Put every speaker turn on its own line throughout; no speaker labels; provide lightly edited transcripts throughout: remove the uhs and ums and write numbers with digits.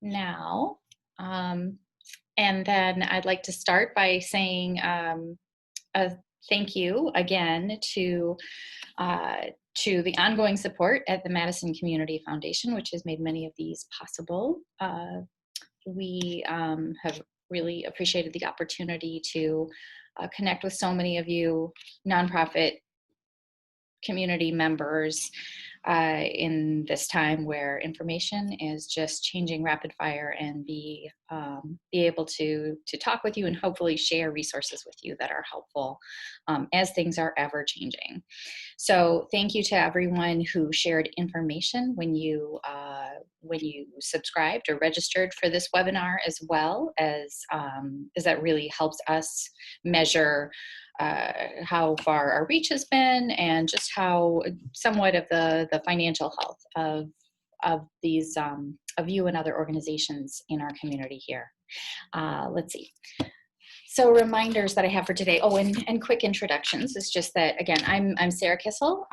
now. Um, and then I'd like to start by saying a thank you again uh, to the ongoing support at the Madison Community Foundation, which has made many of these possible. We have really appreciated the opportunity to connect with so many of you nonprofit community members in this time where information is just changing rapid fire, and be able to talk with you and hopefully share resources with you that are helpful as things are ever changing. So thank you to everyone who shared information when you subscribed or registered for this webinar, as that really helps us measure how far our reach has been, and just how somewhat of the financial health of these of you and other organizations in our community here. Let's see. So reminders that I have for today. Oh, and quick introductions. It's just that, again, I'm Sarah Kissel.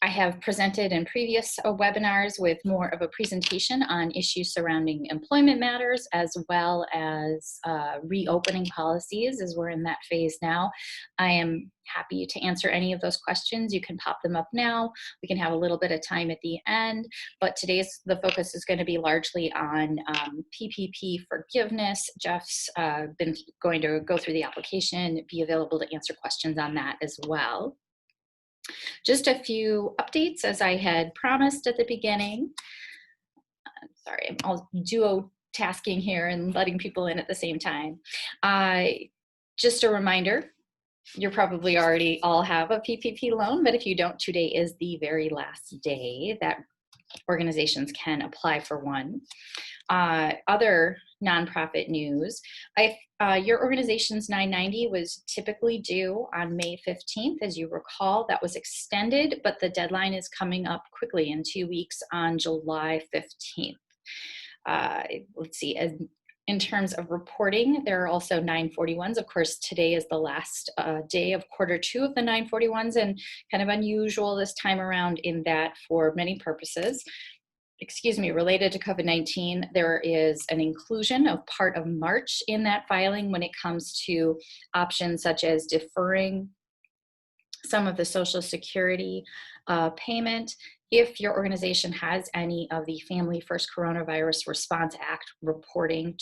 I have presented in previous webinars with more of a presentation on issues surrounding employment matters, as well as reopening policies, as we're in that phase now. I am happy to answer any of those questions. You can pop them up now. We can have a little bit of time at the end, but the focus is going to be largely on PPP forgiveness. Jeff's been going to go through the application, be available to answer questions on that as well. Just a few updates, as I had promised at the beginning. Sorry, I'm all duo-tasking here and letting people in at the same time. Just a reminder, you probably already all have a PPP loan, but if you don't, today is the very last day that organizations can apply for one. Other nonprofit news, your organization's 990 was typically due on May 15th. As you recall, that was extended, but the deadline is coming up quickly in 2 weeks on July 15th. Let's see, in terms of reporting, there are also 941s. Of course, today is the last day of Q2 of the 941s, and kind of unusual this time around in that, for many purposes, related to COVID-19, there is an inclusion of part of March in that filing when it comes to options such as deferring some of the Social Security payment. If your organization has any of the Family First Coronavirus Response Act reporting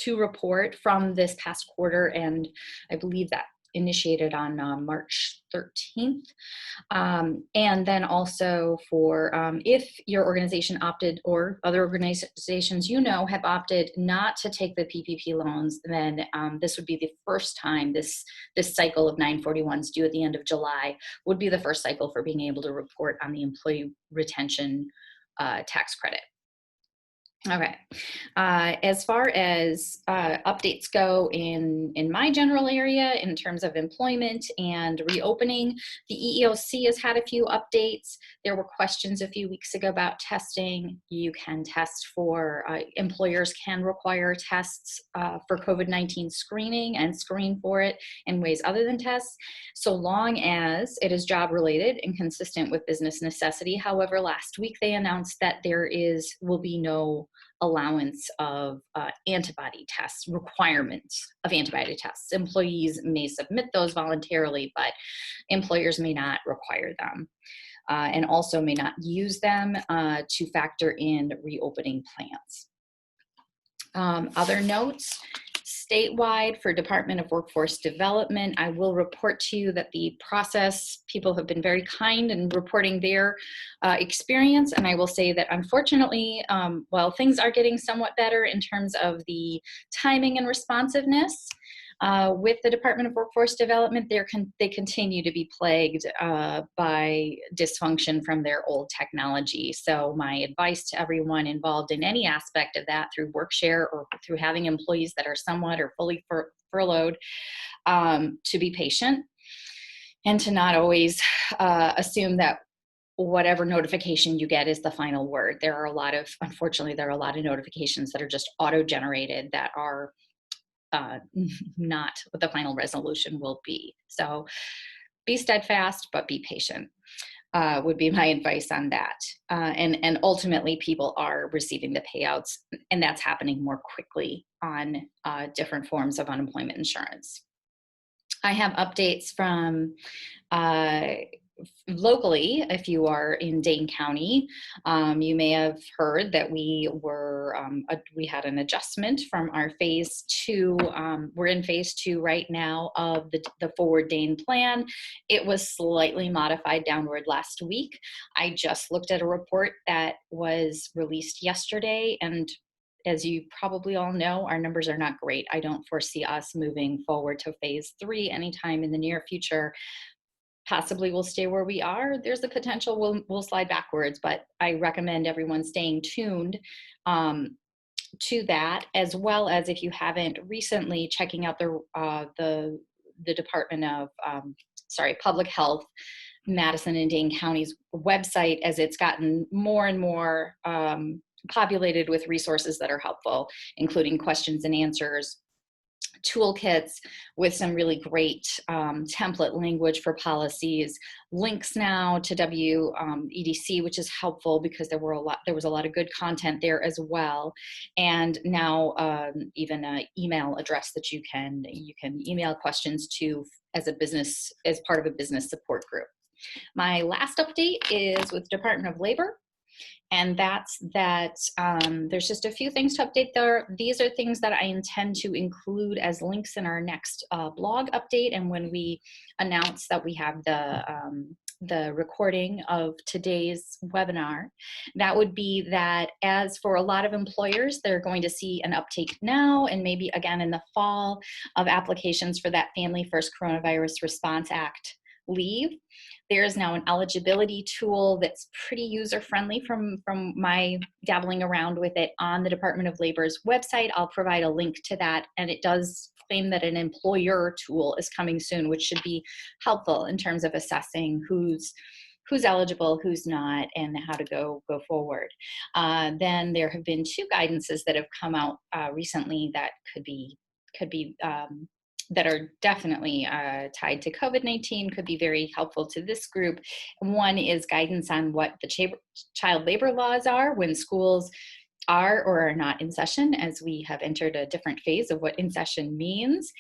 to report from this past quarter, and I believe that initiated on March 13th. And then also for if your organization opted, or other organizations have opted not to take the PPP loans, then this would be the first time this cycle of 941s due at the end of July would be the first cycle for being able to report on the employee retention tax credit. Okay, as far as updates go in my general area in terms of employment and reopening, the EEOC has had a few updates. There were questions a few weeks ago about testing. You can test for, employers can require tests for COVID-19 screening and screen for it in ways other than tests, so long as it is job related and consistent with business necessity. However, last week they announced that there will be no allowance of antibody tests, requirements of antibody tests. Employees may submit those voluntarily, but employers may not require them, and also may not use them to factor in reopening plans. Other notes, statewide for Department of Workforce Development, I will report to you that the process, people have been very kind in reporting their experience, and I will say that unfortunately, while things are getting somewhat better in terms of the timing and responsiveness, with the Department of Workforce Development, they continue to be plagued by dysfunction from their old technology. So my advice to everyone involved in any aspect of that, through work-share or through having employees that are somewhat or fully furloughed, to be patient and to not always assume that whatever notification you get is the final word. Unfortunately, there are a lot of notifications that are just auto-generated that are not what the final resolution will be. So be steadfast, but be patient. would be my advice on that. And ultimately, people are receiving the payouts, and that's happening more quickly on different forms of unemployment insurance. I have updates from locally. If you are in Dane County, you may have heard that we had an adjustment from our phase 2. We're in phase 2 right now of the Forward Dane plan. It was slightly modified downward last week. I just looked at a report that was released yesterday, and as you probably all know, our numbers are not great. I don't foresee us moving forward to phase 3 anytime in the near future. Possibly we'll stay where we are. There's the potential we'll slide backwards, but I recommend everyone staying tuned to that, as well as, if you haven't recently, checking out the Department of Public Health, Madison and Dane County's website, as it's gotten more and more populated with resources that are helpful, including questions and answers, toolkits with some really great template language for policies, links now to WEDC, which is helpful because there was a lot of good content there as well, and now even an email address that you can email questions to as part of a business support group. My last update is with Department of Labor. And that's that there's just a few things to update there. These are things that I intend to include as links in our next blog update. And when we announce that we have the recording of today's webinar, that would be that, as for a lot of employers, they're going to see an uptake now and maybe again in the fall of applications for that Family First Coronavirus Response Act leave. There is now an eligibility tool that's pretty user-friendly from my dabbling around with it on the Department of Labor's website. I'll provide a link to that, and it does claim that an employer tool is coming soon, which should be helpful in terms of assessing who's eligible, who's not, and how to go forward. Then there have been 2 guidances that have come out recently that could be that are definitely tied to COVID-19, could be very helpful to this group. One is guidance on what the child labor laws are when schools are or are not in session, as we have entered a different phase of what in session means.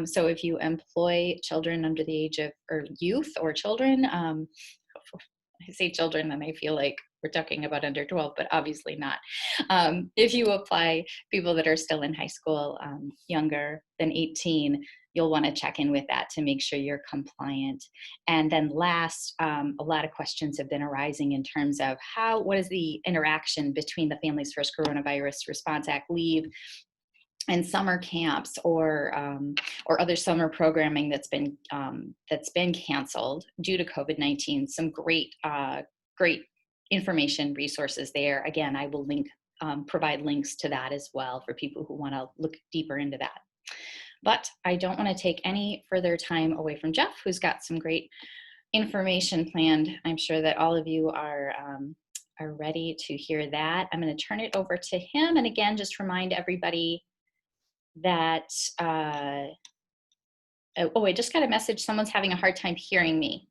So if you employ children under the age of, or youth or children, I say children and I feel like we're talking about under 12, but obviously not. If you apply people that are still in high school, younger than 18, you'll want to check in with that to make sure you're compliant. And then last, a lot of questions have been arising in terms of what is the interaction between the Families First Coronavirus Response Act leave and summer camps or other summer programming that's been canceled due to COVID-19. Some great information resources there. Again, I will provide links to that as well for people who want to look deeper into that. But I don't want to take any further time away from Jeff, who's got some great information planned. I'm sure that all of you are ready to hear that. I'm going to turn it over to him, and again, just remind everybody that, I just got a message. Someone's having a hard time hearing me.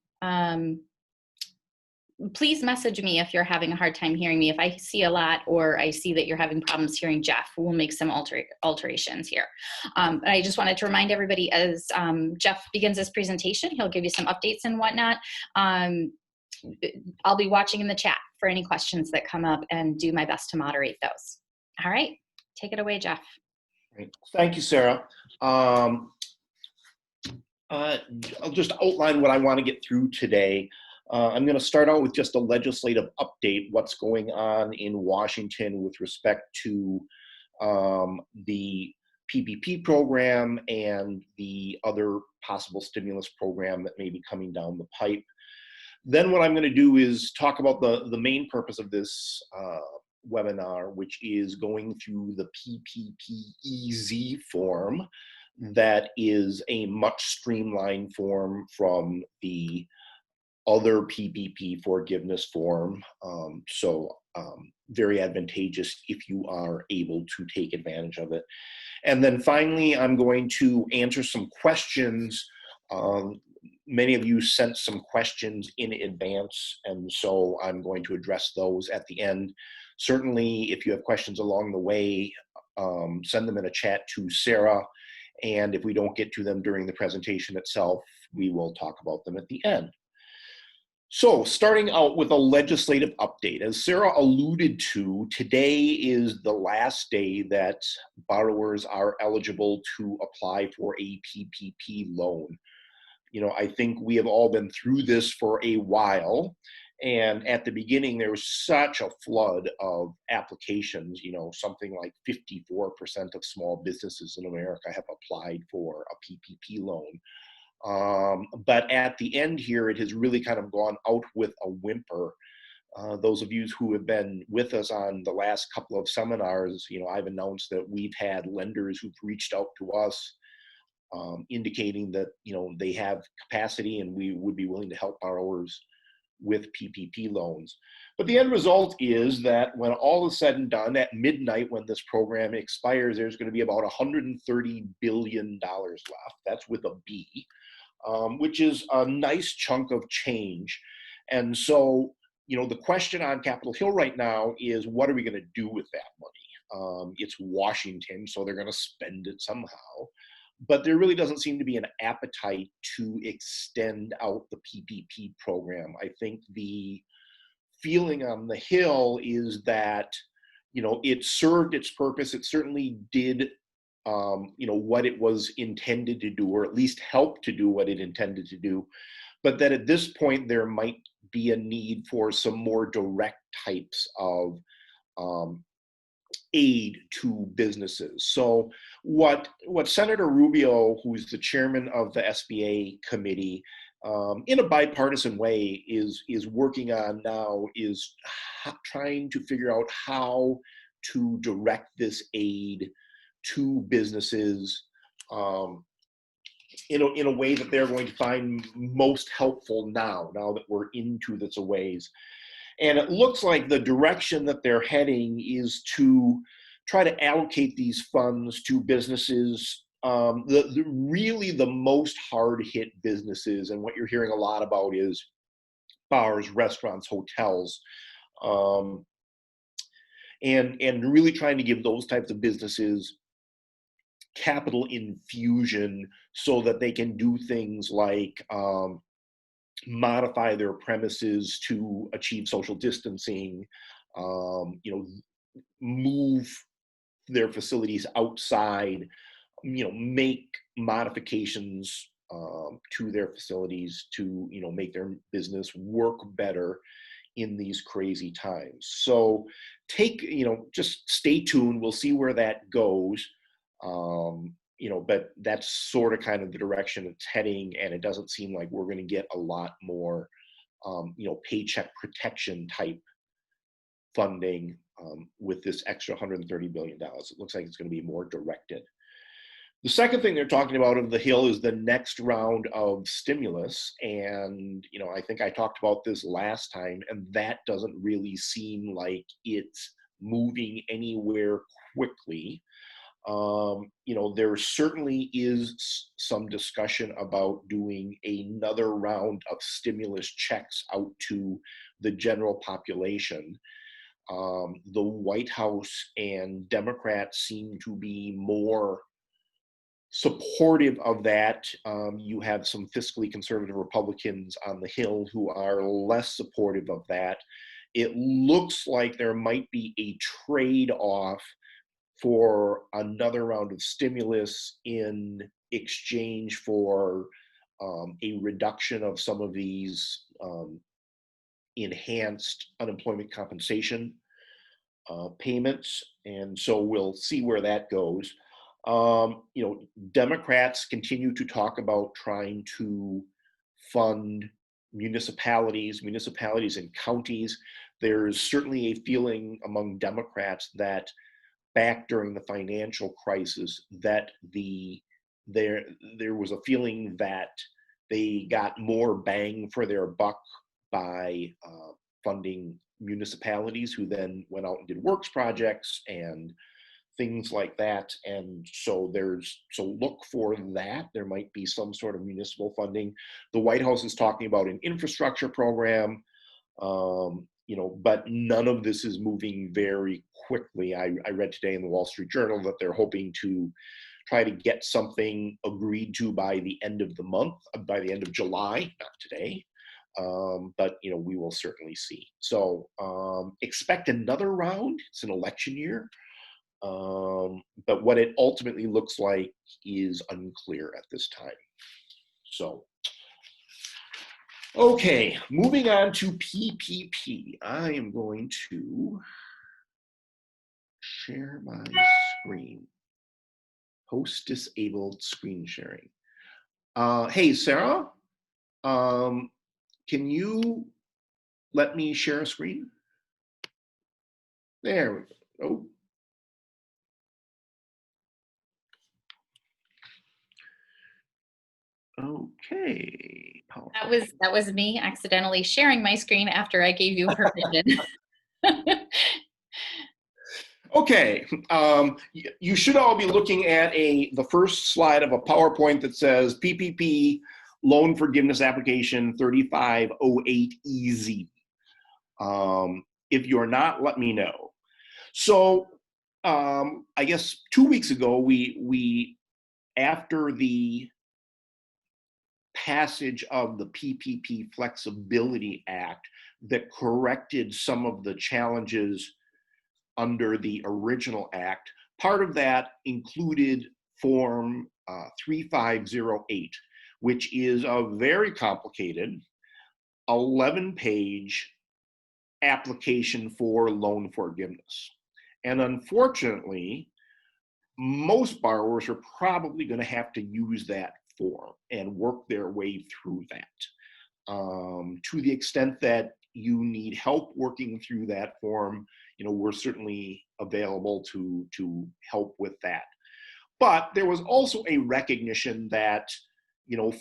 Please message me if you're having a hard time hearing me. If I see a lot, or I see that you're having problems hearing Jeff, we'll make some alterations here. But I just wanted to remind everybody, as Jeff begins his presentation, he'll give you some updates and whatnot. I'll be watching in the chat for any questions that come up and do my best to moderate those. All right, take it away, Jeff.
Great. Thank you, Sarah. I'll just outline what I want to get through today. I'm going to start out with just a legislative update, what's going on in Washington with respect to the PPP program and the other possible stimulus program that may be coming down the pipe. Then what I'm going to do is talk about the main purpose of this webinar, which is going through the PPP-EZ form. That is a much streamlined form from the other PPP forgiveness form. Very advantageous if you are able to take advantage of it. And then finally, I'm going to answer some questions Many of you sent some questions in advance, and so I'm going to address those at the end. Certainly, if you have questions along the way, send them in a chat to Sarah, and if we don't get to them during the presentation itself, we will talk about them at the end. So starting out with a legislative update, as Sarah alluded to, today is the last day that borrowers are eligible to apply for a PPP loan. I think we have all been through this for a while. And at the beginning, there was such a flood of applications. Something like 54% of small businesses in America have applied for a PPP loan. But at the end here, it has really kind of gone out with a whimper. Those of you who have been with us on the last couple of seminars, I've announced that we've had lenders who've reached out to us indicating that they have capacity and we would be willing to help borrowers with PPP loans. But the end result is that when all is said and done, at midnight when this program expires, there's going to be about $130 billion left. That's with a B, which is a nice chunk of change. And so, the question on Capitol Hill right now is, what are we going to do with that money? It's Washington, so they're going to spend it somehow. But there really doesn't seem to be an appetite to extend out the PPP program. I think the feeling on the Hill is that, it served its purpose. It certainly did, what it was intended to do, or at least help to do what it intended to do. But that at this point, there might be a need for some more direct types of aid to businesses. So what Senator Rubio, who's the chairman of the SBA committee, in a bipartisan way is working on now is trying to figure out how to direct this aid to businesses in a way that they're going to find most helpful now that we're into this a ways. And it looks like the direction that they're heading is to try to allocate these funds to businesses, really the most hard hit businesses. And what you're hearing a lot about is bars, restaurants, hotels, and really trying to give those types of businesses capital infusion so that they can do things like modify their premises to achieve social distancing, move their facilities outside, make modifications to their facilities to, make their business work better in these crazy times. So just stay tuned. We'll see where that goes. But that's sort of kind of the direction it's heading, and it doesn't seem like we're going to get a lot more, paycheck protection type funding with this extra $130 billion. It looks like it's going to be more directed. The second thing they're talking about on the Hill is the next round of stimulus. And, I think I talked about this last time, and that doesn't really seem like it's moving anywhere quickly. There certainly is some discussion about doing another round of stimulus checks out to the general population. The White House and Democrats seem to be more supportive of that. You have some fiscally conservative Republicans on the Hill who are less supportive of that. It looks like there might be a trade-off for another round of stimulus in exchange for a reduction of some of these enhanced unemployment compensation payments. And so we'll see where that goes. Democrats continue to talk about trying to fund municipalities and counties. There's certainly a feeling among Democrats that back during the financial crisis that there was a feeling that they got more bang for their buck by funding municipalities, who then went out and did works projects and things like that. And so look for that. There might be some sort of municipal funding. The White House is talking about an infrastructure program, but none of this is moving very quickly. I read today in the Wall Street Journal that they're hoping to try to get something agreed to by the end of the month, by the end of July, not today. But we will certainly see. So expect another round. It's an election year. But what it ultimately looks like is unclear at this time. So, okay, moving on to PPP. I am going to share my screen. Host disabled screen sharing. Hey, Sarah, can you let me share a screen? There we go. Oh. Okay.
That was me accidentally sharing my screen after I gave you permission.
Okay, you should all be looking at the first slide of a PowerPoint that says PPP loan forgiveness application 3508 EZ. If you're not, let me know. So I guess 2 weeks ago, we after the passage of the PPP Flexibility Act that corrected some of the challenges under the original act. Part of that included Form 3508, which is a very complicated 11-page application for loan forgiveness. And unfortunately, most borrowers are probably going to have to use that form and work their way through that. To the extent that you need help working through that form, we're certainly available to help with that. But there was also a recognition that,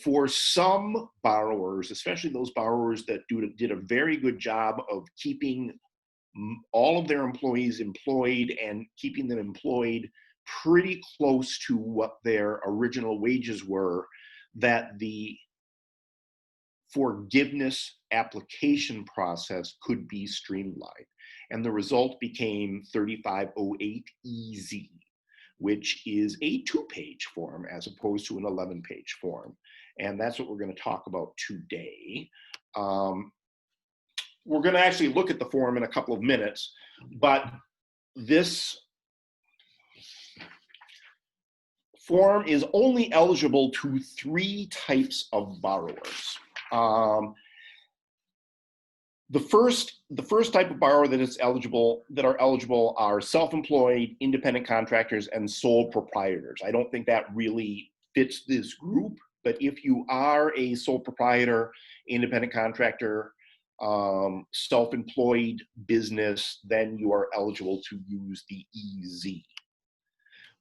for some borrowers, especially those borrowers that did a very good job of keeping all of their employees employed and keeping them employed pretty close to what their original wages were, that the forgiveness application process could be streamlined. And the result became 3508 EZ, which is a 2-page form as opposed to an 11-page form. And that's what we're going to talk about today. We're going to actually look at the form in a couple of minutes, but this form is only eligible to 3 types of borrowers. The first type of borrower that are eligible are self-employed, independent contractors, and sole proprietors. I don't think that really fits this group, but if you are a sole proprietor, independent contractor, self-employed business, then you are eligible to use the EZ.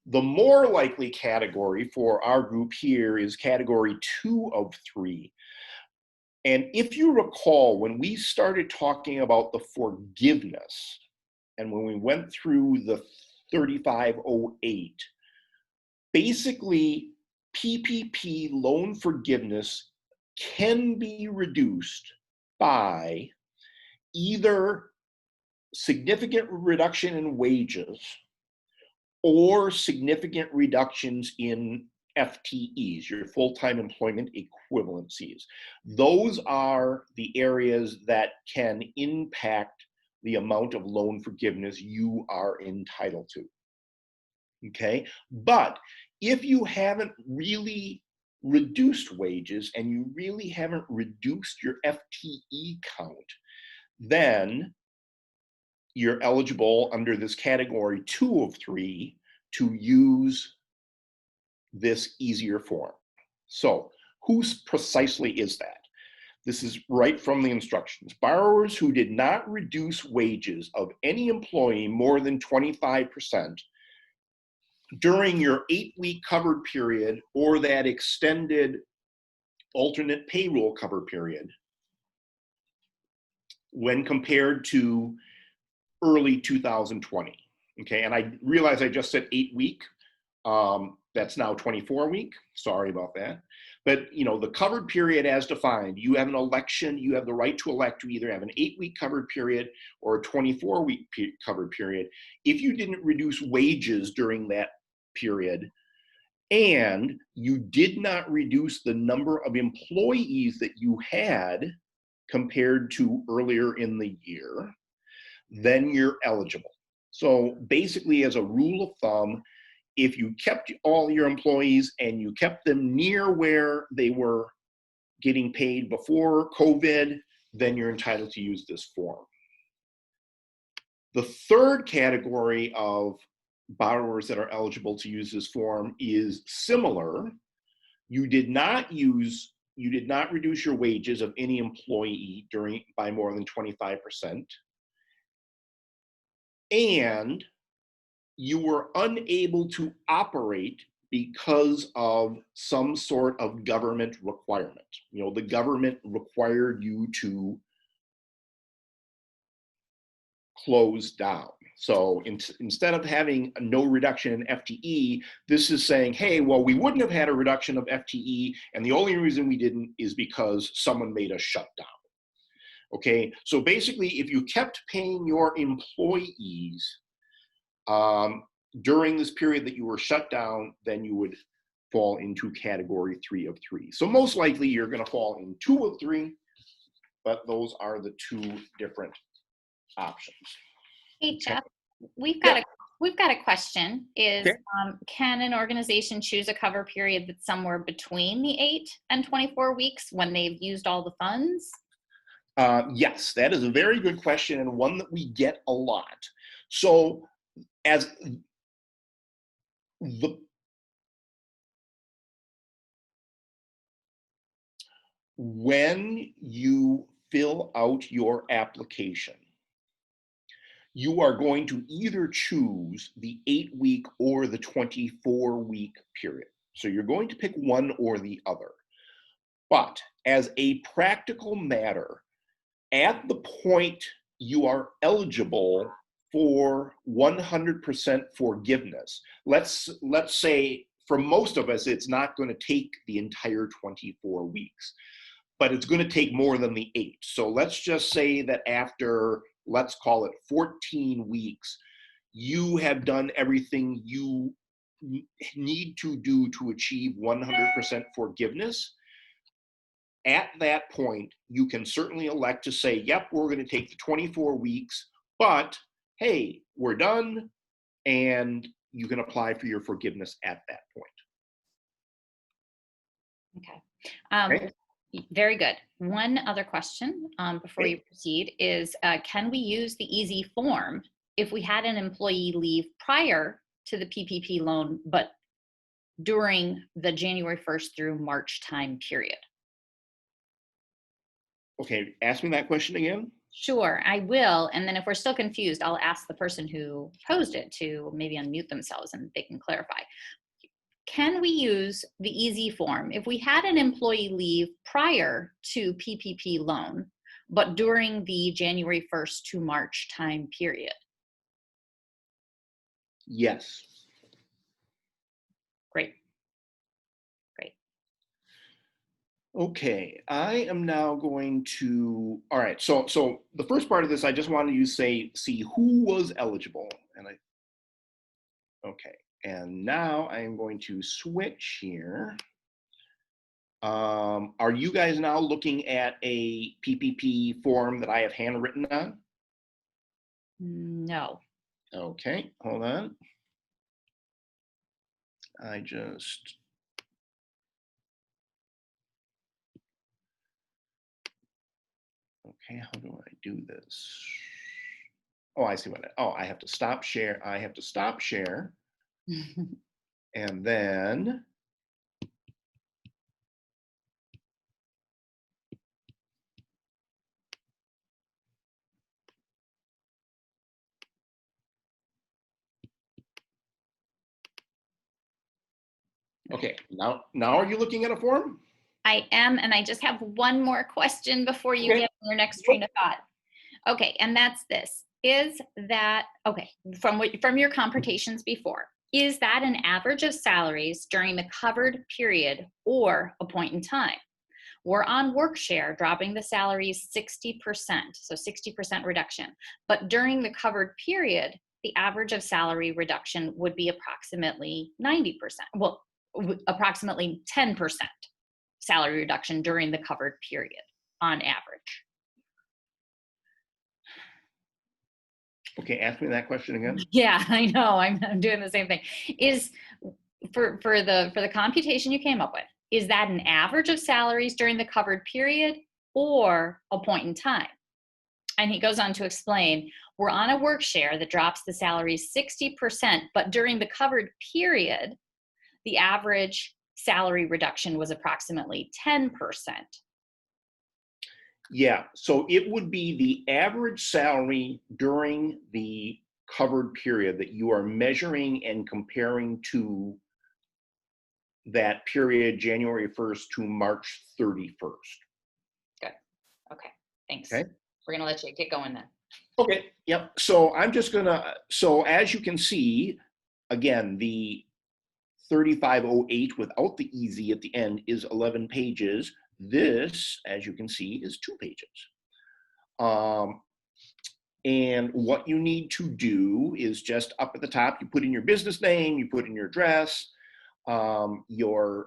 The more likely category for our group here is category 2 of 3. And if you recall, when we started talking about the forgiveness and when we went through the 3508, basically PPP loan forgiveness can be reduced by either significant reduction in wages or significant reductions in FTEs, your full-time employment equivalencies. Those are the areas that can impact the amount of loan forgiveness you are entitled to. Okay, but if you haven't really reduced wages and you really haven't reduced your FTE count, then you're eligible under this category 2 of 3 to use this easier form. So who precisely is that? This is right from the instructions. Borrowers who did not reduce wages of any employee more than 25% during your 8-week covered period or that extended alternate payroll cover period when compared to early 2020. Okay, and I realize I just said 8-week. That's now 24-week. Sorry about that. But you know, the covered period as defined, you have an election, you have the right to elect to either have an 8-week covered period or a 24-week covered period. If you didn't reduce wages during that period, and you did not reduce the number of employees that you had compared to earlier in the year, then you're eligible. So basically, as a rule of thumb, if you kept all your employees and you kept them near where they were getting paid before COVID, then you're entitled to use this form. The third category of borrowers that are eligible to use this form is similar. You did not reduce your wages of any employee by more than 25%. And you were unable to operate because of some sort of government requirement. You know, the government required you to close down. So instead of having no reduction in FTE, this is saying, hey, well, we wouldn't have had a reduction of FTE, and the only reason we didn't is because someone made us shut down. Okay, so basically, if you kept paying your employees during this period that you were shut down, then you would fall into category 3 of 3. So most likely you're going to fall in 2 of 3, but those are the 2 different options.
Hey, Jeff, we've
Yeah.
got a question. Is
Okay.
can an organization choose a cover period that's somewhere between the 8 and 24 weeks when they've used all the funds?
Yes, that is a very good question and one that we get a lot. So as when you fill out your application, you are going to either choose the 8-week or the 24-week period. So you're going to pick one or the other. But as a practical matter, at the point you are eligible for 100% forgiveness, let's say for most of us, it's not going to take the entire 24 weeks, but it's going to take more than the 8. So let's just say that after, let's call it 14 weeks, you have done everything you need to do to achieve 100% forgiveness. At that point, you can certainly elect to say, yep, we're going to take the 24 weeks, but hey, we're done, and you can apply for your forgiveness at that point.
Okay. Very good. One other question before you proceed is, can we use the easy form if we had an employee leave prior to the PPP loan, but during the January 1st through March time period?
Okay, ask me that question again.
Sure, I will. And then if we're still confused, I'll ask the person who posed it to maybe unmute themselves and they can clarify. Can we use the easy form if we had an employee leave prior to PPP loan, but during the January 1st to March time period?
Yes.
Great. Great.
Okay, I am now going to, all right, so the first part of this, I just wanted you to see who was eligible. And okay, and now I am going to switch here. Are you guys now looking at a PPP form that I have handwritten on?
No.
Okay, hold on. Okay, how do I do this? Oh, I see I have to stop share. I have to stop share. And then okay, now are you looking at a form?
I am, and I just have one more question before you get your next train of thought. Okay, and that's this. is that, okay, from your computations before, is that an average of salaries during the covered period or a point in time? We're on work share, dropping the salaries 60%, so 60% reduction. But during the covered period, the average of salary reduction would be approximately 90%. Well, approximately 10% salary reduction during the covered period on average.
Okay, ask me that question again.
Yeah, I know. I'm doing the same thing. Is for the computation you came up with, is that an average of salaries during the covered period or a point in time? And he goes on to explain, we're on a work share that drops the salaries 60%, but during the covered period, the average salary reduction was approximately 10%.
Yeah, so it would be the average salary during the covered period that you are measuring and comparing to that period, January 1st to March 31st.
Good. Okay. Thanks.
Okay.
We're going to let you get going then.
Okay. Yep. So I'm just gonna, so as you can see, again, the 3508 without the EZ at the end is 11 pages. This, as you can see, is 2 pages. And what you need to do is just up at the top, you put in your business name, you put in your address, your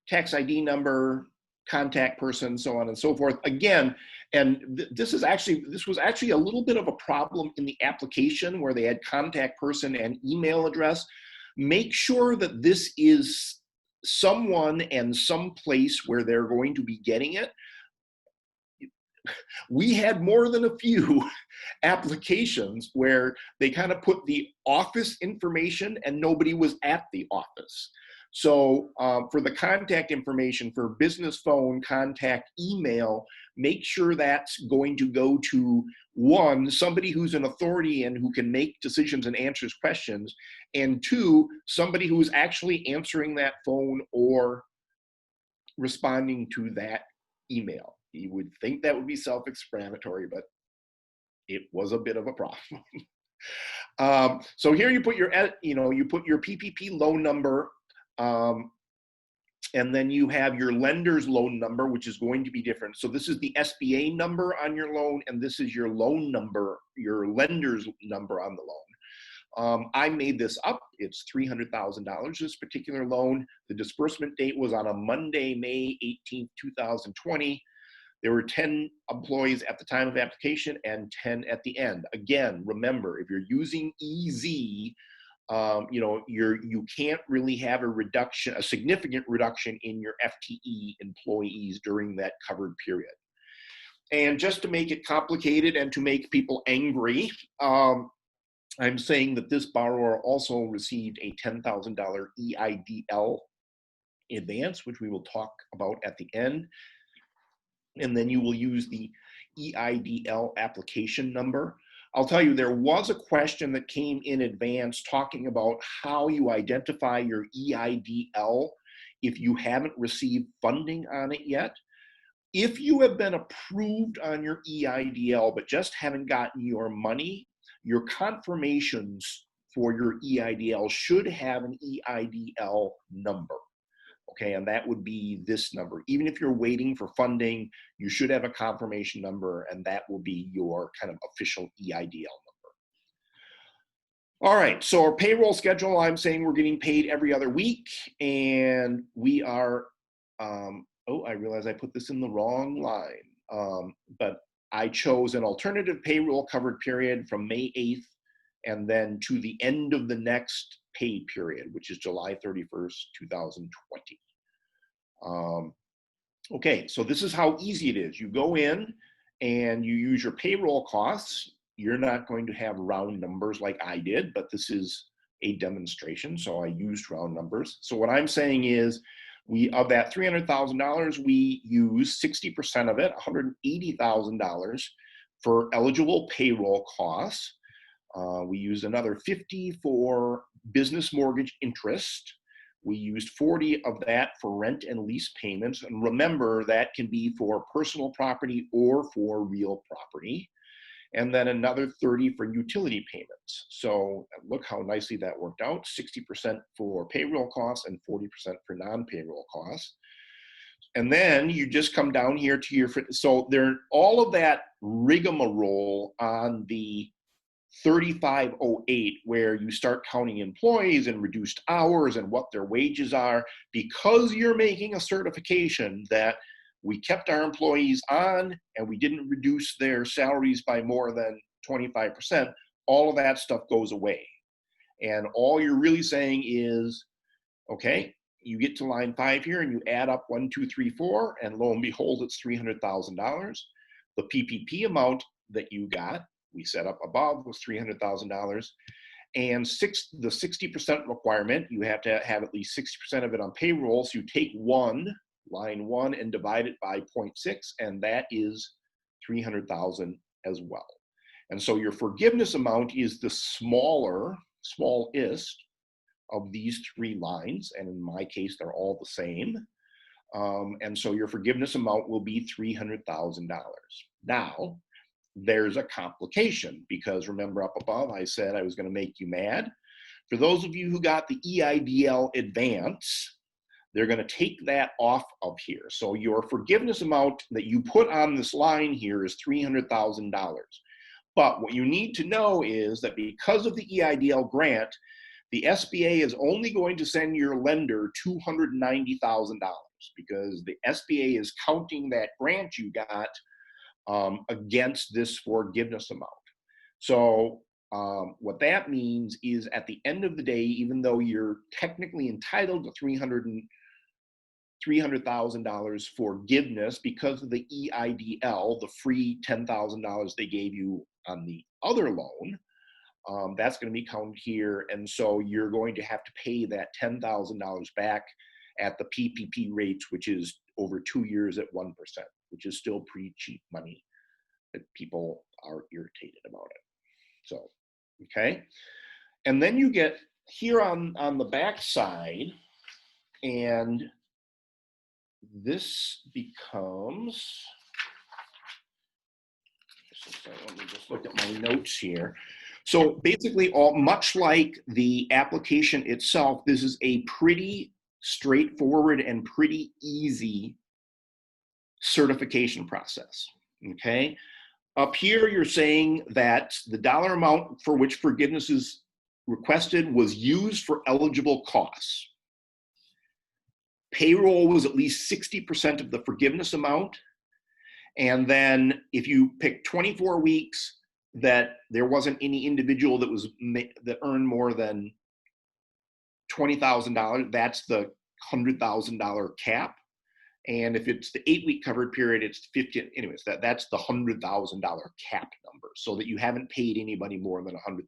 tax ID number, contact person, so on and so forth. Again, and this was actually a little bit of a problem in the application where they had contact person and email address. Make sure that this is someone and some place where they're going to be getting it. We had more than a few applications where they kind of put the office information and nobody was at the office. So for the contact information for business phone, contact, email, make sure that's going to go to one, somebody who's an authority and who can make decisions and answers questions, and two, somebody who's actually answering that phone or responding to that email. You would think that would be self-explanatory, but it was a bit of a problem. So here you put your, you put your PPP loan number, and then you have your lender's loan number, which is going to be different. So this is the SBA number on your loan, and this is your loan number, your lender's number on the loan. I made this up. It's $300,000, this particular loan. The disbursement date was on a Monday, May 18th, 2020. There were 10 employees at the time of application and 10 at the end. Again, remember, if you're using EZ, you can't really have a significant reduction in your FTE employees during that covered period. And just to make it complicated and to make people angry, I'm saying that this borrower also received a $10,000 EIDL advance, which we will talk about at the end. And then you will use the EIDL application number. I'll tell you, there was a question that came in advance talking about how you identify your EIDL if you haven't received funding on it yet. If you have been approved on your EIDL but just haven't gotten your money, your confirmations for your EIDL should have an EIDL number. Okay, and that would be this number. Even if you're waiting for funding, you should have a confirmation number, and that will be your kind of official EIDL number. All right, so our payroll schedule, I'm saying we're getting paid every other week, and we are, oh, I realize I put this in the wrong line, but I chose an alternative payroll covered period from May 8th and then to the end of the next pay period, which is July 31st, 2020. Okay, so this is how easy it is. You go in and you use your payroll costs. You're not going to have round numbers like I did, but this is a demonstration, so I used round numbers. So what I'm saying is, of that $300,000, we use 60% of it, $180,000 for eligible payroll costs. We used another 50 for business mortgage interest. We used 40 of that for rent and lease payments. And remember, that can be for personal property or for real property. and then another 30 for utility payments. So look how nicely that worked out, 60% for payroll costs and 40% for non-payroll costs. And then you just come down here to your, so there, all of that rigmarole on the 3508, where you start counting employees and reduced hours and what their wages are, because you're making a certification that we kept our employees on and we didn't reduce their salaries by more than 25%, all of that stuff goes away. And all you're really saying is, okay, you get to line 5 here and you add up 1, 2, 3, 4, and lo and behold, it's $300,000. The PPP amount that you got, we set up above, was $300,000. And the 60% requirement, you have to have at least 60% of it on payroll. So you take line 1, and divide it by 0.6, and that is $300,000 as well. And so your forgiveness amount is the smallest of these 3 lines, and in my case, they're all the same. And so your forgiveness amount will be $300,000. Now, there's a complication, because remember up above, I said I was going to make you mad. For those of you who got the EIDL advance, they're going to take that off of here. So your forgiveness amount that you put on this line here is $300,000. But what you need to know is that because of the EIDL grant, the SBA is only going to send your lender $290,000, because the SBA is counting that grant you got against this forgiveness amount. So what that means is, at the end of the day, even though you're technically entitled to $300,000 forgiveness because of the EIDL, the free $10,000 they gave you on the other loan, that's going to be counted here. And so you're going to have to pay that $10,000 back at the PPP rates, which is over 2 years at 1%, which is still pretty cheap money, that people are irritated about it. So, okay. And then you get here on the back side, and this becomes, let me just look at my notes here. So basically, much like the application itself, this is a pretty straightforward and pretty easy certification process, okay? Up here, you're saying that the dollar amount for which forgiveness is requested was used for eligible costs. Payroll was at least 60% of the forgiveness amount. And then if you pick 24 weeks that there wasn't any individual that earned more than $20,000, that's the $100,000 cap. And if it's the 8-week covered period, it's 50. Anyways, that's the $100,000 cap number, so that you haven't paid anybody more than $100,000.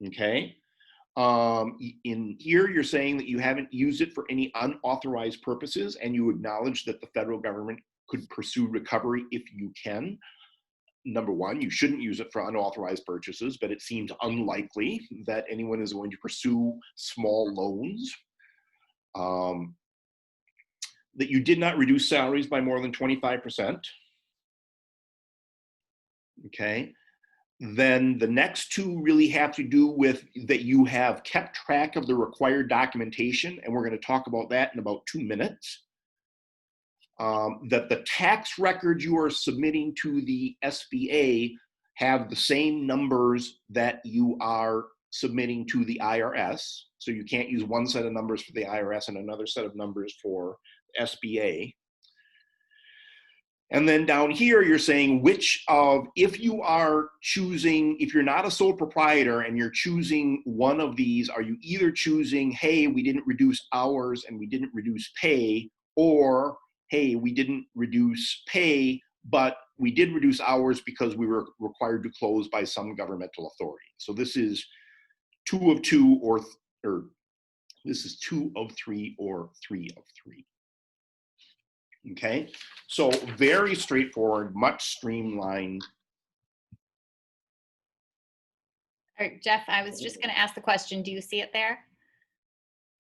Okay. In here, you're saying that you haven't used it for any unauthorized purposes, and you acknowledge that the federal government could pursue recovery if you can. Number one, you shouldn't use it for unauthorized purchases, but it seems unlikely that anyone is going to pursue small loans. That you did not reduce salaries by more than 25%. Okay. Then the next 2 really have to do with that you have kept track of the required documentation, and we're going to talk about that in about 2 minutes. That the tax records you are submitting to the SBA have the same numbers that you are submitting to the IRS. So you can't use one set of numbers for the IRS and another set of numbers for SBA. And then down here, you're saying if you are choosing, if you're not a sole proprietor and you're choosing one of these, are you either choosing, hey, we didn't reduce hours and we didn't reduce pay, or, hey, we didn't reduce pay, but we did reduce hours because we were required to close by some governmental authority. So this is 2 of 2, or this is 2 of 3, or 3 of 3. Okay, so very straightforward, much streamlined.
All right, Jeff, I was just going to ask the question. Do you see it there?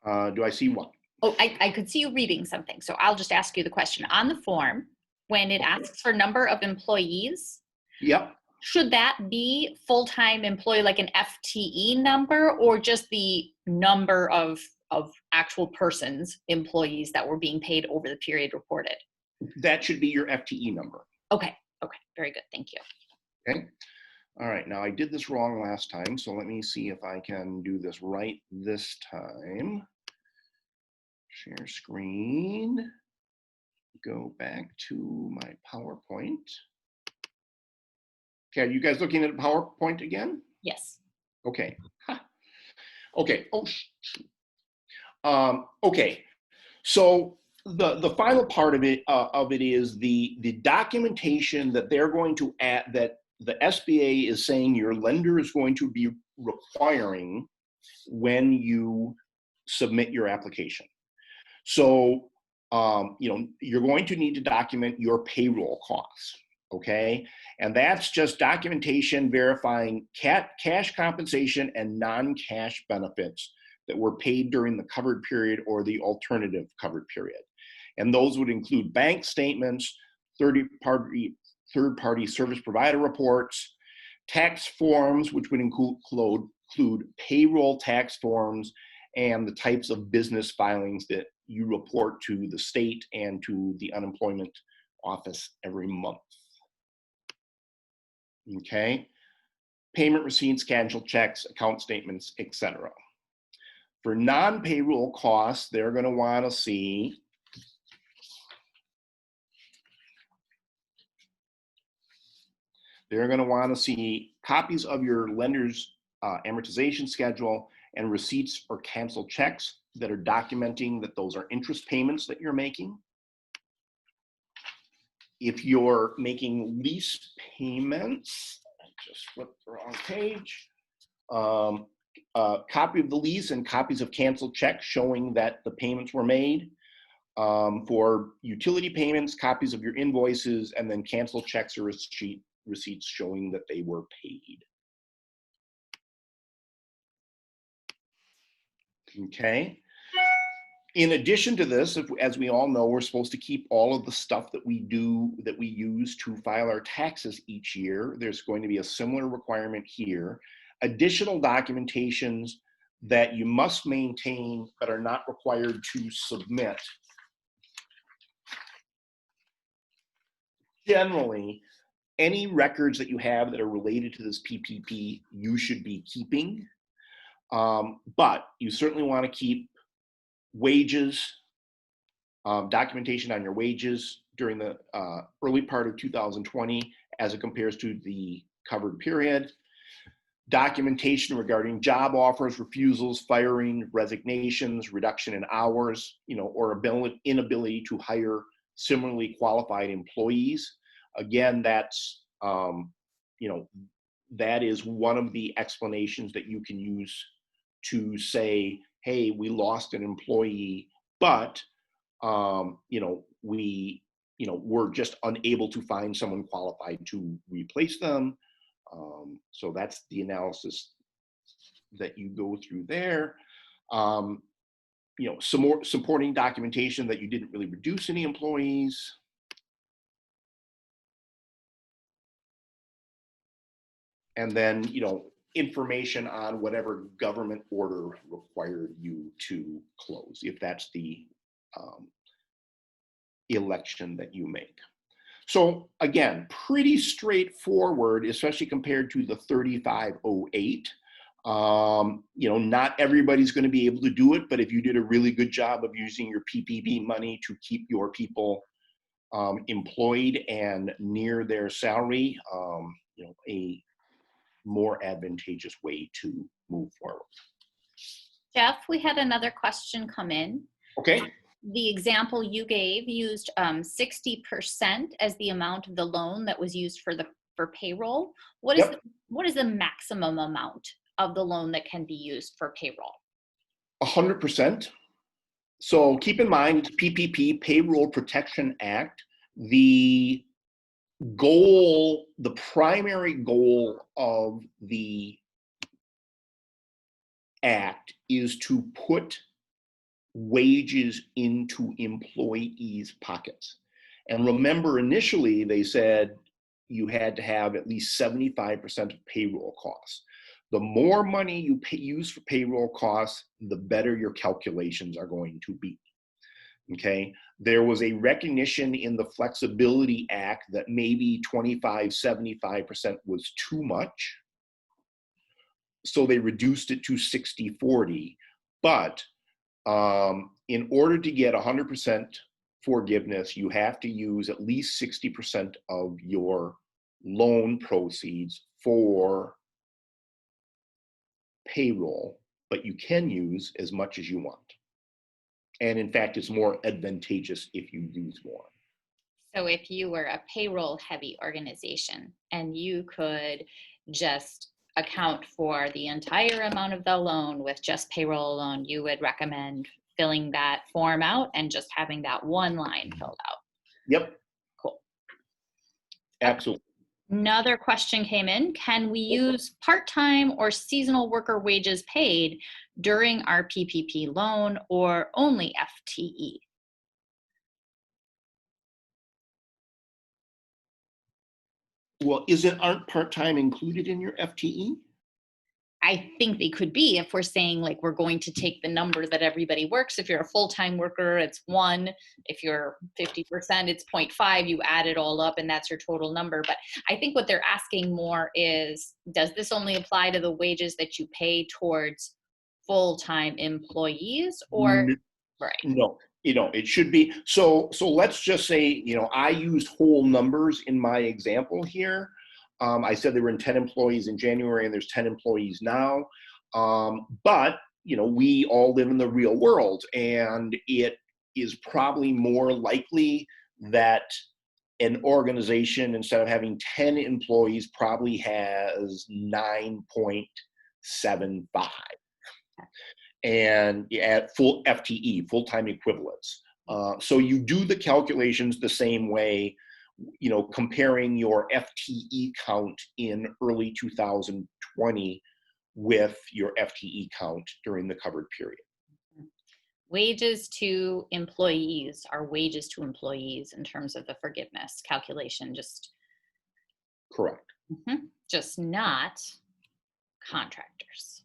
Do I see what?
Oh, I could see you reading something. So I'll just ask you the question. On the form, when it asks for number of employees,
Yep.
Should that be full-time employee, like an FTE number, or just the number of actual persons, employees that were being paid over the period reported?
That should be your FTE number.
Okay, okay, very good, thank you.
Okay. All right, now I did this wrong last time, so let me see if I can do this right this time. Share screen, go back to my PowerPoint. Okay, are you guys looking at PowerPoint again?
Yes.
Okay. Huh. Okay. Oh, okay. So the final part of it is the documentation that they're going to add, that the SBA is saying your lender is going to be requiring when you submit your application. So you're going to need to document your payroll costs. Okay, and that's just documentation verifying cash compensation and non-cash benefits that were paid during the covered period or the alternative covered period. And those would include bank statements, third-party service provider reports, tax forms, which would include payroll tax forms, and the types of business filings that you report to the state and to the unemployment office every month. Okay, payment receipts, canceled checks, account statements, etc. For non-payroll costs, they're going to want to see copies of your lender's amortization schedule and receipts or canceled checks that are documenting that those are interest payments that you're making. If you're making lease payments, I just flipped the wrong page. Copy of the lease and copies of canceled checks showing that the payments were made. For utility payments, copies of your invoices, and then canceled checks or receipts showing that they were paid. Okay. In addition to this, as we all know, we're supposed to keep all of the stuff that we use to file our taxes each year. There's going to be a similar requirement here. Additional documentations that you must maintain but are not required to submit. Generally, any records that you have that are related to this PPP, you should be keeping. But you certainly want to keep wages, documentation on your wages during the early part of 2020 as it compares to the covered period, documentation regarding job offers, refusals, firing, resignations, reduction in hours, or inability to hire similarly qualified employees. Again, that's, that is one of the explanations that you can use to say, hey, we lost an employee, but we're just unable to find someone qualified to replace them. So that's the analysis that you go through there. Some more supporting documentation that you didn't really reduce any employees. And then, information on whatever government order required you to close, if that's the election that you make. So again, pretty straightforward, especially compared to the 3508. Not everybody's going to be able to do it, but if you did a really good job of using your PPP money to keep your people employed and near their salary, a more advantageous way to move forward.
Jeff, we had another question come in.
Okay.
The example you gave used 60% as the amount of the loan that was used for payroll. What is the maximum amount of the loan that can be used for payroll?
100%. So keep in mind, it's PPP, Payroll Protection Act. The primary goal of the act is to put wages into employees' pockets. And remember, initially they said, you had to have at least 75% of payroll costs. The more money you use for payroll costs, the better your calculations are going to be. Okay, there was a recognition in the Flexibility Act that maybe 25-75% was too much. So they reduced it to 60-40. But in order to get 100% forgiveness, you have to use at least 60% of your loan proceeds for payroll, but you can use as much as you want. And in fact, it's more advantageous if you use more.
So if you were a payroll heavy organization and you could just account for the entire amount of the loan with just payroll alone, you would recommend filling that form out and just having that one line filled out.
Yep.
Cool.
Absolutely.
Another question came in. Can we use part-time or seasonal worker wages paid during our PPP loan or only FTE?
Well, aren't part-time included in your FTE?
I think they could be if we're saying like we're going to take the number that everybody works. If you're a full-time worker, it's 1. If you're 50%, it's 0.5. You add it all up and that's your total number. But I think what they're asking more is, does this only apply to the wages that you pay towards full-time employees or, right?
No, it should be. So let's just say, I used whole numbers in my example here. I said there were 10 employees in January and there's 10 employees now. But, we all live in the real world, and it is probably more likely that an organization, instead of having 10 employees, probably has 9.75. And at full FTE, full-time equivalents. So you do the calculations the same way, comparing your FTE count in early 2020 with your FTE count during the covered period.
Wages to employees are wages to employees in terms of the forgiveness calculation, just
correct.
Just not contractors.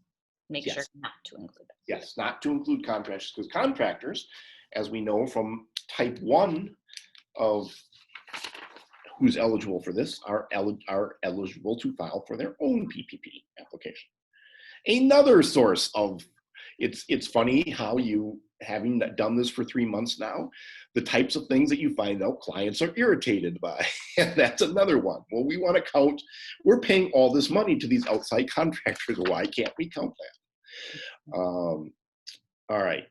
Make
Yes.
sure not to include it.
Yes, not to include contractors, because contractors, as we know from type 1 of who's eligible for this, are eligible to file for their own PPP application. Another source of, it's funny how you, having done this for 3 months now, the types of things that you find out clients are irritated by. And that's another one. Well, we want to count, we're paying all this money to these outside contractors. Why can't we count that? All right.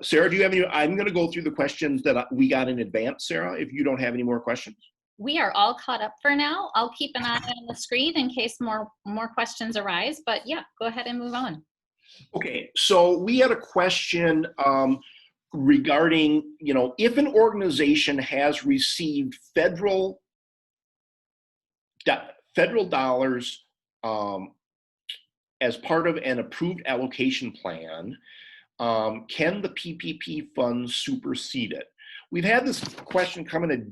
Sarah, do you have any? I'm going to go through the questions that we got in advance, Sarah, if you don't have any more questions.
We are all caught up for now. I'll keep an eye on the screen in case more questions arise, but yeah, go ahead and move on.
Okay, so we had a question regarding, if an organization has received federal dollars as part of an approved allocation plan, can the PPP funds supersede it? We've had this question come in a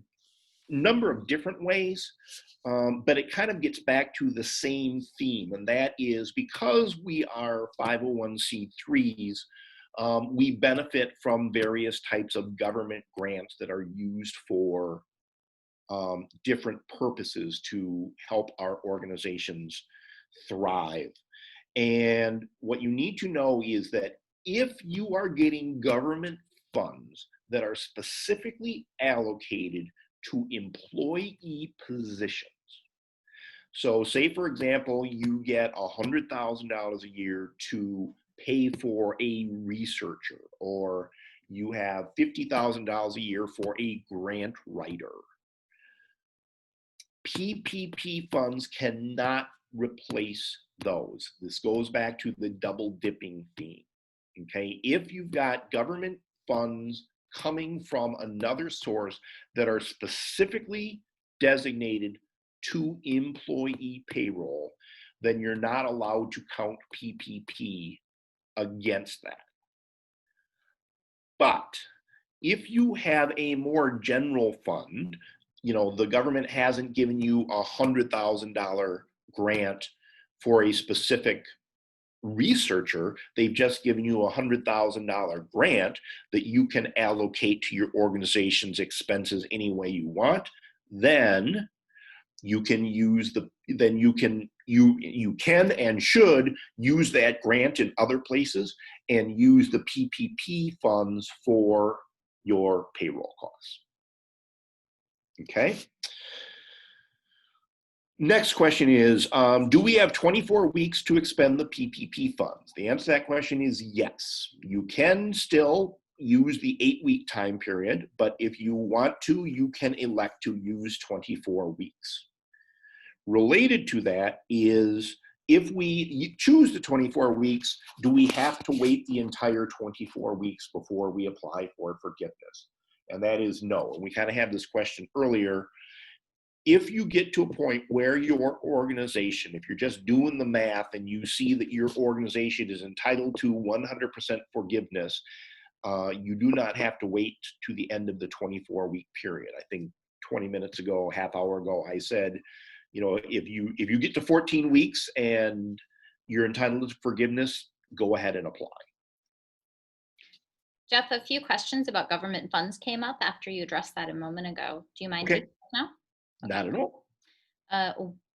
number of different ways, but it kind of gets back to the same theme, and that is because we are 501c3s, we benefit from various types of government grants that are used for different purposes to help our organizations thrive. And what you need to know is that if you are getting government funds that are specifically allocated to employee positions, so say for example, you get $100,000 a year to pay for a researcher, or you have $50,000 a year for a grant writer, PPP funds cannot replace those. This goes back to the double dipping theme. Okay, if you've got government funds coming from another source that are specifically designated to employee payroll, then you're not allowed to count PPP against that. But if you have a more general fund, the government hasn't given you $100,000 grant for a specific researcher. They've just given you $100,000 grant that you can allocate to your organization's expenses any way you want. Then you can use you can and should use that grant in other places and use the PPP funds for your payroll costs. Okay. Next question is, do we have 24 weeks to expend the PPP funds? The answer to that question is yes. You can still use the 8-week time period, but if you want to, you can elect to use 24 weeks. Related to that is, if we choose the 24 weeks, do we have to wait the entire 24 weeks before we apply for forgiveness? And that is no. And we kind of had this question earlier. If you get to a point where your organization, if you're just doing the math and you see that your organization is entitled to 100% forgiveness, you do not have to wait to the end of the 24-week period. I think 20 minutes ago, half hour ago, I said, if you get to 14 weeks and you're entitled to forgiveness, go ahead and apply.
Jeff, a few questions about government funds came up after you addressed that a moment ago. Do you mind taking those now? Okay.
Not at all.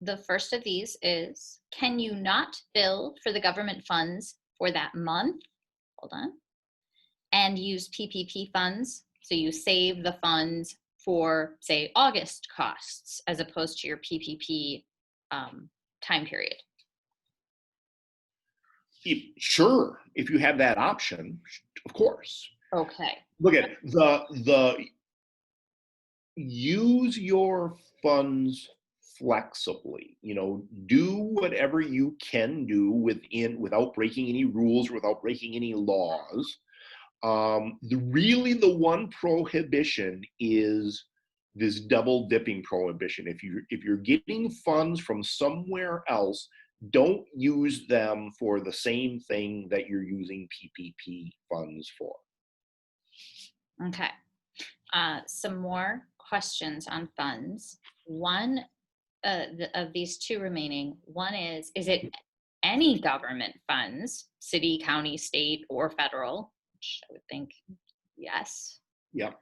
The first of these is, can you not bill for the government funds for that month? Hold on. And use PPP funds. So you save the funds for, say, August costs as opposed to your PPP time period.
Sure, if you have that option, of course.
Okay.
Look at the use your funds flexibly. Do whatever you can do without breaking any rules, without breaking any laws. The one prohibition is this double dipping prohibition. If you're getting funds from somewhere else, don't use them for the same thing that you're using PPP funds for.
Okay. Some more questions on funds. One of these two remaining. One is it any government funds, city, county, state, or federal? Which I would think yes.
Yeah.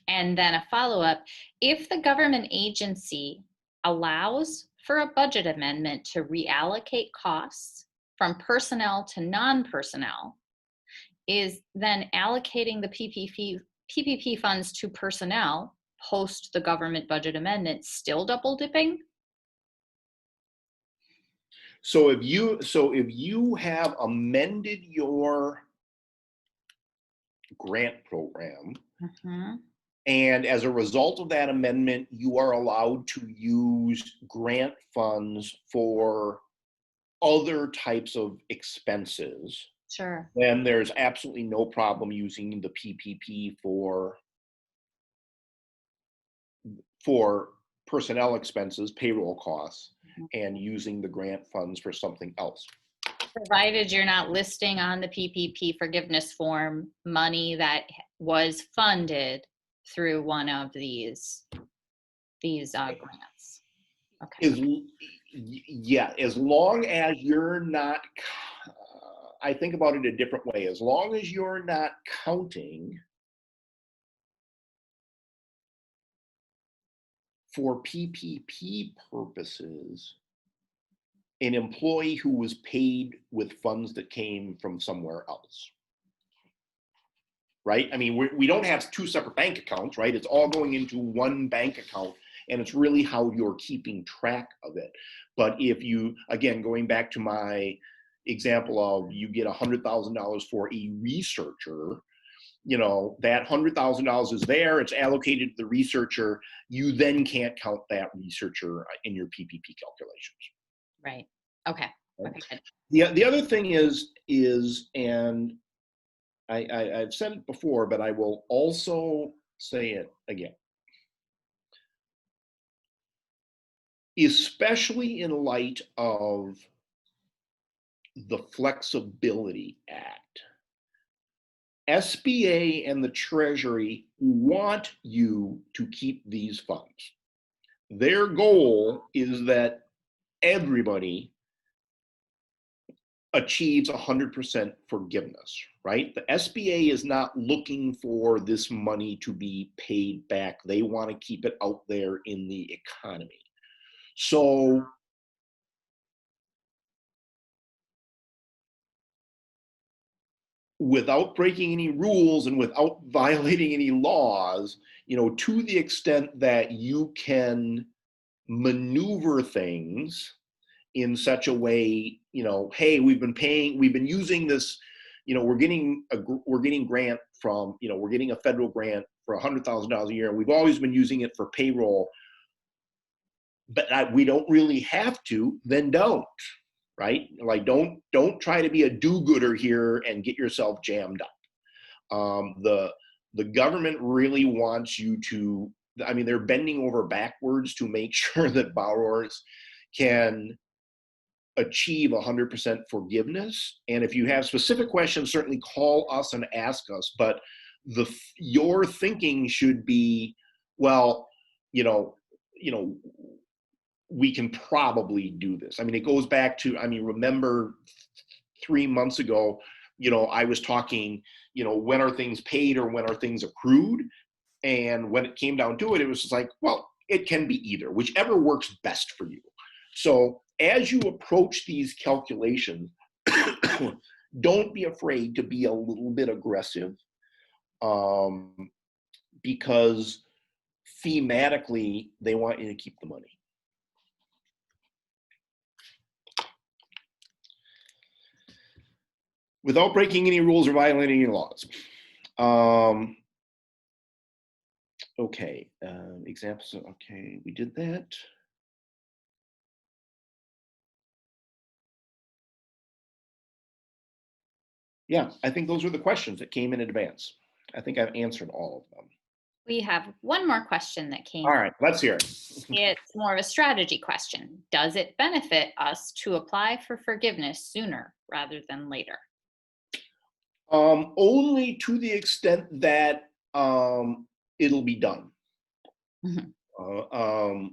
And then a follow-up, if the government agency allows for a budget amendment to reallocate costs from personnel to non-personnel, is then allocating the PPP funds to personnel post the government budget amendment still double dipping?
So if you have amended your grant program, and as a result of that amendment, you are allowed to use grant funds for other types of expenses,
sure,
then there's absolutely no problem using the PPP for personnel expenses, payroll costs, and using the grant funds for something else.
Provided you're not listing on the PPP forgiveness form money that was funded through one of these grants. Okay.
Yeah, as long as you're not, I think about it a different way. As long as you're not counting for PPP purposes an employee who was paid with funds that came from somewhere else. Right? I mean, we don't have two separate bank accounts, right? It's all going into one bank account, and it's really how you're keeping track of it. But if you, again, going back to my example of you get $100,000 for a researcher, that $100,000 is there, it's allocated to the researcher, you then can't count that researcher in your PPP calculations.
Right. Okay. Okay, good.
The other thing is, and I've said it before, but I will also say it again. Especially in light of the Flexibility Act, SBA and the Treasury want you to keep these funds. Their goal is that everybody achieves 100% forgiveness, right? The SBA is not looking for this money to be paid back. They want to keep it out there in the economy. So without breaking any rules and without violating any laws, to the extent that you can maneuver things in such a way, hey, we've been using this, we're getting grant from, we're getting a federal grant for $100,000 a year, and we've always been using it for payroll, but we don't really have to, then don't, right? Like, don't try to be a do-gooder here and get yourself jammed up. The government really wants you to, they're bending over backwards to make sure that borrowers can achieve 100% forgiveness. And if you have specific questions, certainly call us and ask us. But your thinking should be, well, we can probably do this. It goes back to, remember 3 months ago, I was talking, when are things paid or when are things accrued? And when it came down to it, it was just like, well, it can be either, whichever works best for you. So as you approach these calculations, don't be afraid to be a little bit aggressive, because thematically, they want you to keep the money. Without breaking any rules or violating any laws. Okay, examples. Okay, we did that. Yeah, I think those were the questions that came in advance. I think I've answered all of them.
We have one more question that came.
All right, let's hear it.
It's more of a strategy question. Does it benefit us to apply for forgiveness sooner rather than later?
Only to the extent that it'll be done. Mm-hmm.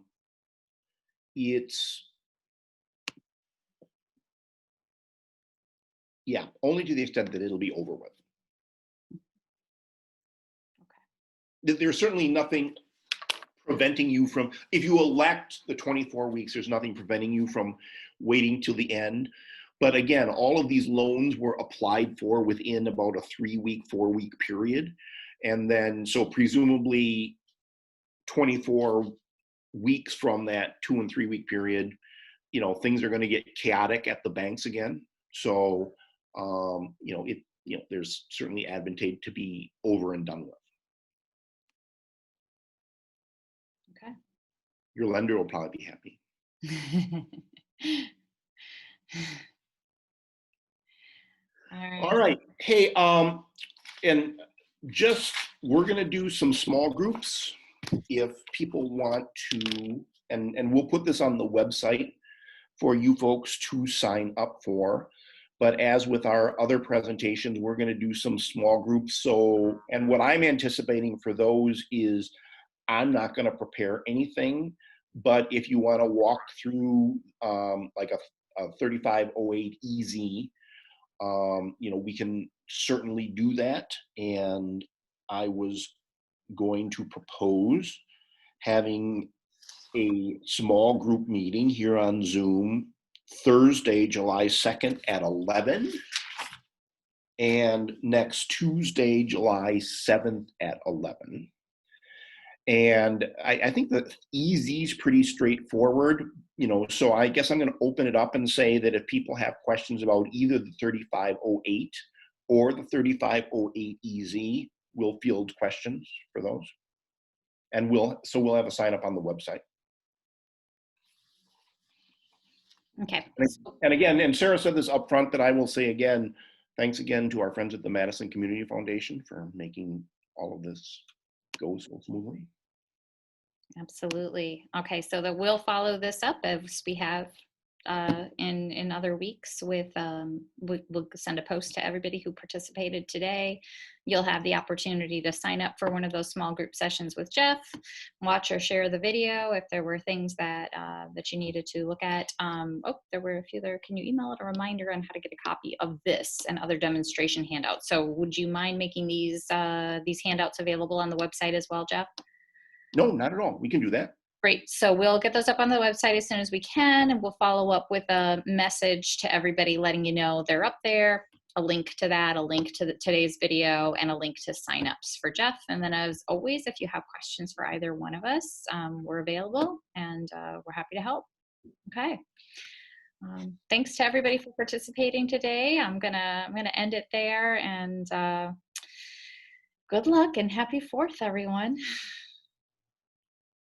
Yeah, only to the extent that it'll be over with. Okay. There's certainly nothing preventing you from, if you elect the 24 weeks, there's nothing preventing you from waiting till the end. But again, all of these loans were applied for within about a 3-week, 4-week period. And then, so presumably 24 weeks from that 2 and 3 week period, things are going to get chaotic at the banks again. So, there's certainly advantage to be over and done with.
Okay.
Your lender will probably be happy. All right. Hey, and just, we're going to do some small groups if people want to, and we'll put this on the website for you folks to sign up for. But as with our other presentations, we're going to do some small groups. So, and what I'm anticipating for those is I'm not going to prepare anything, but if you want to walk through like a 3508 EZ, we can certainly do that. And I was going to propose having a small group meeting here on Zoom Thursday, July 2nd at 11, and next Tuesday, July 7th at 11. And I think that EZ is pretty straightforward, so I guess I'm going to open it up and say that if people have questions about either the 3508 or the 3508 EZ, we'll field questions for those. And we'll have a sign up on the website.
Okay.
And again, and Sarah said this up front, that I will say again, thanks again to our friends at the Madison Community Foundation for making all of this go so smoothly.
Absolutely. Okay, so that we'll follow this up as we have in other weeks with, we'll send a post to everybody who participated today. You'll have the opportunity to sign up for one of those small group sessions with Jeff, watch or share the video if there were things that that you needed to look at. Oh, there were a few there. Can you email it a reminder on how to get a copy of this and other demonstration handouts? So would you mind making these handouts available on the website as well, Jeff?
No, not at all. We can do that.
Great. So we'll get those up on the website as soon as we can, and we'll follow up with a message to everybody letting you know they're up there, a link to that, a link to today's video, and a link to signups for Jeff. And then as always, if you have questions for either one of us, we're available and we're happy to help. Okay. Thanks to everybody for participating today. I'm gonna end it there, and good luck and happy 4th, everyone.